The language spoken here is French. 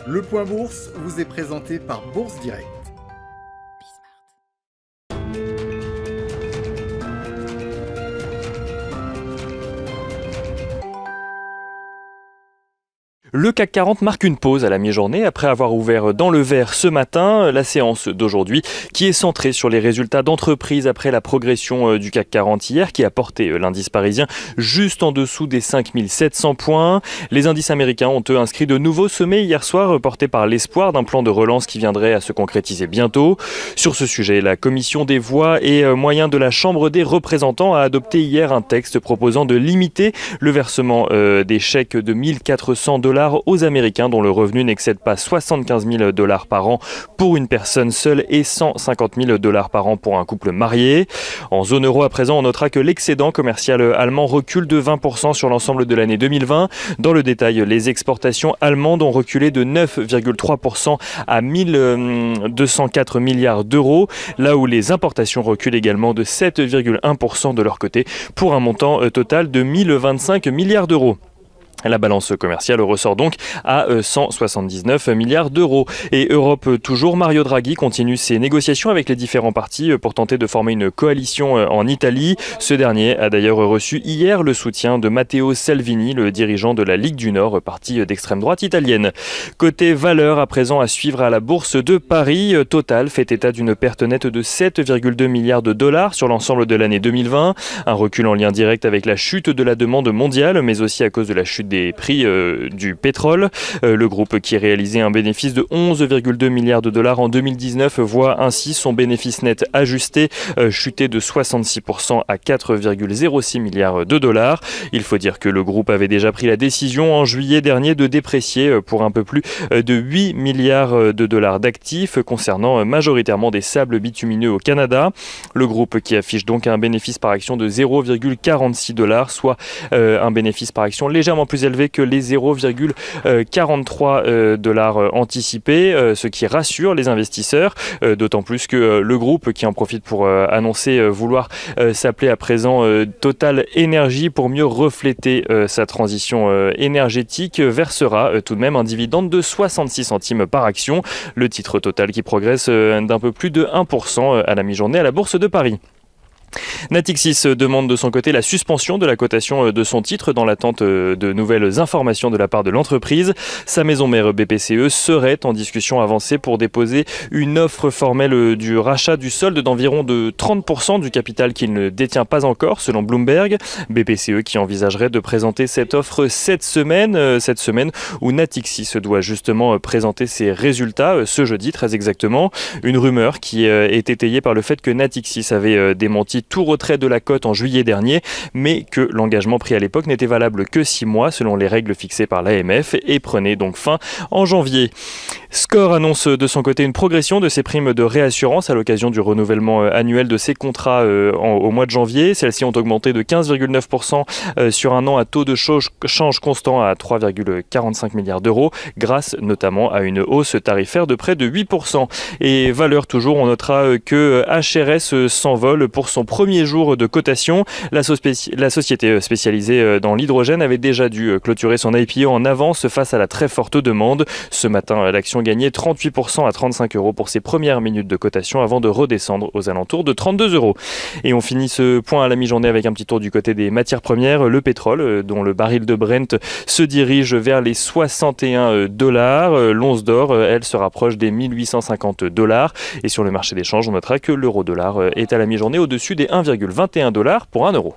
Le Point Bourse vous est présenté par Bourse Direct. Le CAC 40 marque une pause à la mi-journée après avoir ouvert dans le vert ce matin. La séance d'aujourd'hui qui est centrée sur les résultats d'entreprise après la progression du CAC 40 hier qui a porté l'indice parisien juste en dessous des 5700 points. Les indices américains ont eux inscrit de nouveaux sommets hier soir portés par l'espoir d'un plan de relance qui viendrait à se concrétiser bientôt. Sur ce sujet, la commission des voix et moyens de la Chambre des représentants a adopté hier un texte proposant de limiter le versement des chèques de $1 400 aux Américains dont le revenu n'excède pas $75 000 par an pour une personne seule et $150 000 par an pour un couple marié. En zone euro à présent, on notera que l'excédent commercial allemand recule de 20% sur l'ensemble de l'année 2020. Dans le détail, les exportations allemandes ont reculé de 9,3% à 1204 milliards d'euros, là où les importations reculent également de 7,1% de leur côté pour un montant total de 1025 milliards d'euros. La balance commerciale ressort donc à 179 milliards d'euros. Et Europe toujours, Mario Draghi continue ses négociations avec les différents partis pour tenter de former une coalition en Italie. Ce dernier a d'ailleurs reçu hier le soutien de Matteo Salvini, le dirigeant de la Ligue du Nord, parti d'extrême droite italienne. Côté valeur, à présent à suivre à la bourse de Paris, Total fait état d'une perte nette de 7,2 milliards de dollars sur l'ensemble de l'année 2020. Un recul en lien direct avec la chute de la demande mondiale, mais aussi à cause de la chute des prix du pétrole. Le groupe qui réalisait un bénéfice de 11,2 milliards de dollars en 2019 voit ainsi son bénéfice net ajusté chuter de 66% à 4,06 milliards de dollars. Il faut dire que le groupe avait déjà pris la décision en juillet dernier de déprécier pour un peu plus de 8 milliards de dollars d'actifs concernant majoritairement des sables bitumineux au Canada. Le groupe qui affiche donc un bénéfice par action de 0,46 dollars, soit un bénéfice par action légèrement plus élevé que les 0,43 dollars anticipés, ce qui rassure les investisseurs, d'autant plus que le groupe qui en profite pour annoncer vouloir s'appeler à présent Total Energy pour mieux refléter sa transition énergétique, versera tout de même un dividende de 66 centimes par action. Le titre Total qui progresse d'un peu plus de 1% à la mi-journée à la Bourse de Paris. Natixis demande de son côté la suspension de la cotation de son titre dans l'attente de nouvelles informations de la part de l'entreprise. Sa maison mère BPCE serait en discussion avancée pour déposer une offre formelle du rachat du solde d'environ de 30% du capital qu'il ne détient pas encore, selon Bloomberg. BPCE qui envisagerait de présenter cette offre cette semaine où Natixis doit justement présenter ses résultats ce jeudi très exactement. Une rumeur qui est étayée par le fait que Natixis avait démenti tout retrait de la cote en juillet dernier, mais que l'engagement pris à l'époque n'était valable que 6 mois selon les règles fixées par l'AMF et prenait donc fin en janvier. Score annonce de son côté une progression de ses primes de réassurance à l'occasion du renouvellement annuel de ses contrats au mois de janvier. Celles-ci ont augmenté de 15,9% sur un an à taux de change constant à 3,45 milliards d'euros, grâce notamment à une hausse tarifaire de près de 8%. Et valeur toujours, on notera que HRS s'envole pour son premier jour de cotation. La société spécialisée dans l'hydrogène avait déjà dû clôturer son IPO en avance face à la très forte demande. Ce matin, l'action gagnait 38% à 35 € pour ses premières minutes de cotation avant de redescendre aux alentours de 32 €. Et on finit ce point à la mi-journée avec un petit tour du côté des matières premières. Le pétrole, dont le baril de Brent se dirige vers les 61 $. L'once d'or, elle, se rapproche des 1850 $. Et sur le marché des changes, on notera que l'euro-dollar est à la mi-journée au-dessus des 1,21 $ pour 1 euro.